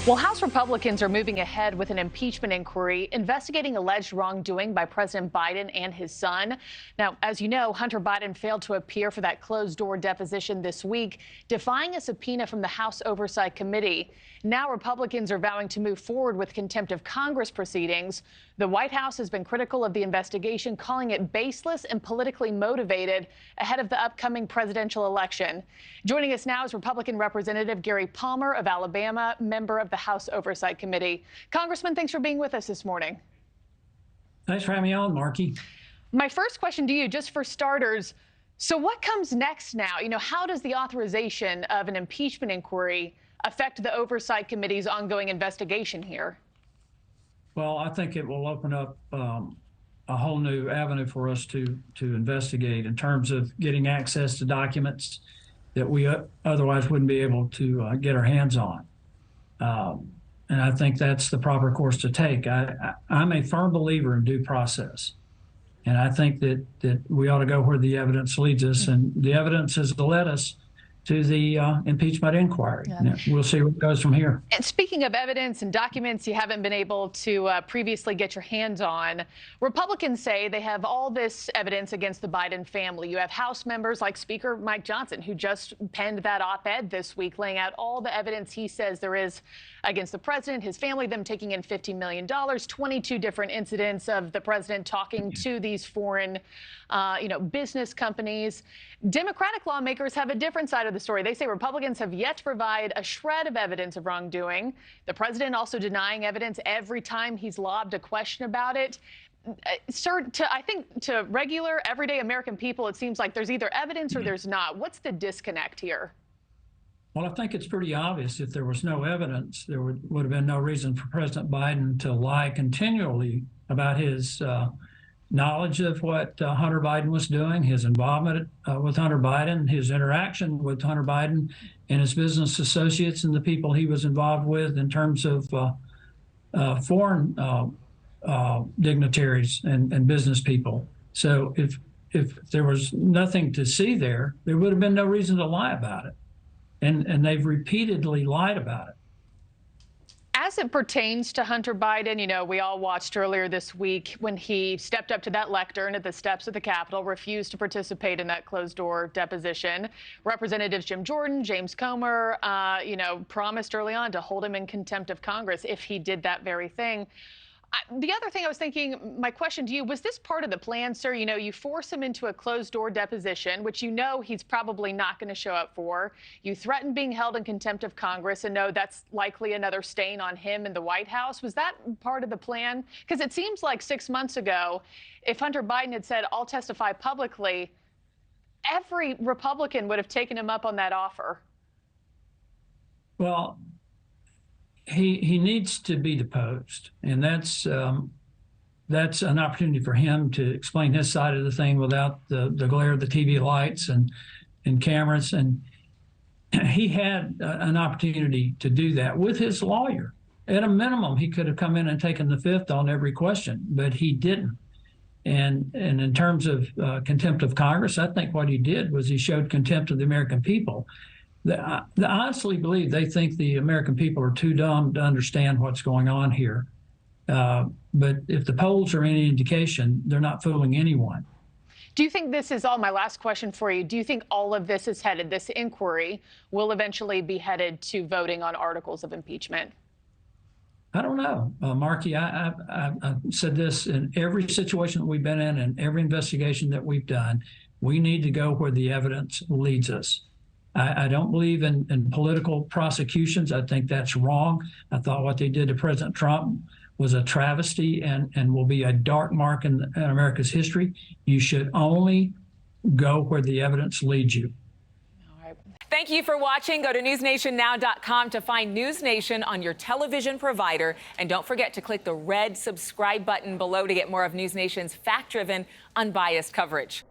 Well, House Republicans are moving ahead with an impeachment inquiry investigating alleged wrongdoing by President Biden and his son. Now, as you know, Hunter Biden failed to appear for that closed-door deposition this week, defying a subpoena from the House Oversight Committee. Now Republicans are vowing to move forward with contempt of Congress proceedings. The White House has been critical of the investigation, calling it baseless and politically motivated ahead of the upcoming presidential election. Joining us now is Republican Representative Gary Palmer of Alabama, member of the House Oversight Committee. Congressman, thanks for being with us this morning. Thanks for having me on, Markie. My first question to you, just for starters, so what comes next now? How does the authorization of an impeachment inquiry affect the Oversight Committee's ongoing investigation here? Well, I think it will open up a whole new avenue for us to investigate in terms of getting access to documents that we otherwise wouldn't be able to get our hands on. And I think that's the proper course to take. I'm a firm believer in due process. And I think that we ought to go where the evidence leads us. And the evidence has led us to the impeachment inquiry. Yeah. We'll see what goes from here. And speaking of evidence and documents you haven't been able to previously get your hands on, Republicans say they have all this evidence against the Biden family. You have House members like Speaker Mike Johnson, who just penned that op-ed this week, laying out all the evidence he says there is against the president, his family, them taking in $50 million, 22 different incidents of the president talking to these foreign business companies. Democratic lawmakers have a different side of the story. They say Republicans have yet to provide a shred of evidence of wrongdoing. The president also denying evidence every time he's lobbed a question about it. Sir, I think to regular, everyday American people, it seems like there's either evidence or there's not. What's the disconnect here? Well, I think it's pretty obvious. If there was no evidence, there would have been no reason for President Biden to lie continually about his knowledge of what Hunter Biden was doing, his involvement with Hunter Biden, his interaction with Hunter Biden and his business associates and the people he was involved with in terms of foreign dignitaries and business people. So if there was nothing to see there, there would have been no reason to lie about it. And they've repeatedly lied about it. As it pertains to Hunter Biden, we all watched earlier this week when he stepped up to that lectern at the steps of the Capitol, refused to participate in that closed-door deposition. Representatives Jim Jordan, James Comer, promised early on to hold him in contempt of Congress if he did that very thing. The other thing I was thinking, my question to you, was this part of the plan, sir? You force him into a closed-door deposition, which he's probably not going to show up for. You threaten being held in contempt of Congress and know that's likely another stain on him in the White House. Was that part of the plan? Because it seems like 6 months ago, if Hunter Biden had said, I'll testify publicly, every Republican would have taken him up on that offer. Well, he needs to be deposed, and that's an opportunity for him to explain his side of the thing without the glare of the TV lights and cameras. And he had an opportunity to do that with his lawyer. At a minimum, he could have come in and taken the fifth on every question, but he didn't. And in terms of contempt of Congress, I think what he did was he showed contempt of the American people. I honestly believe they think the American people are too dumb to understand what's going on here. But if the polls are any indication, they're not fooling anyone. Do you think this is all? My last question for you. Do you think all of this is headed, this inquiry will eventually be headed to voting on articles of impeachment? I don't know, Markie. I've said this in every situation that we've been in and every investigation that we've done. We need to go where the evidence leads us. I don't believe in political prosecutions. I think that's wrong. I thought what they did to President Trump was a travesty and will be a dark mark in America's history. You should only go where the evidence leads you. All right. Thank you for watching. Go to newsnationnow.com to find NewsNation on your television provider. And don't forget to click the red subscribe button below to get more of NewsNation's fact-driven, unbiased coverage.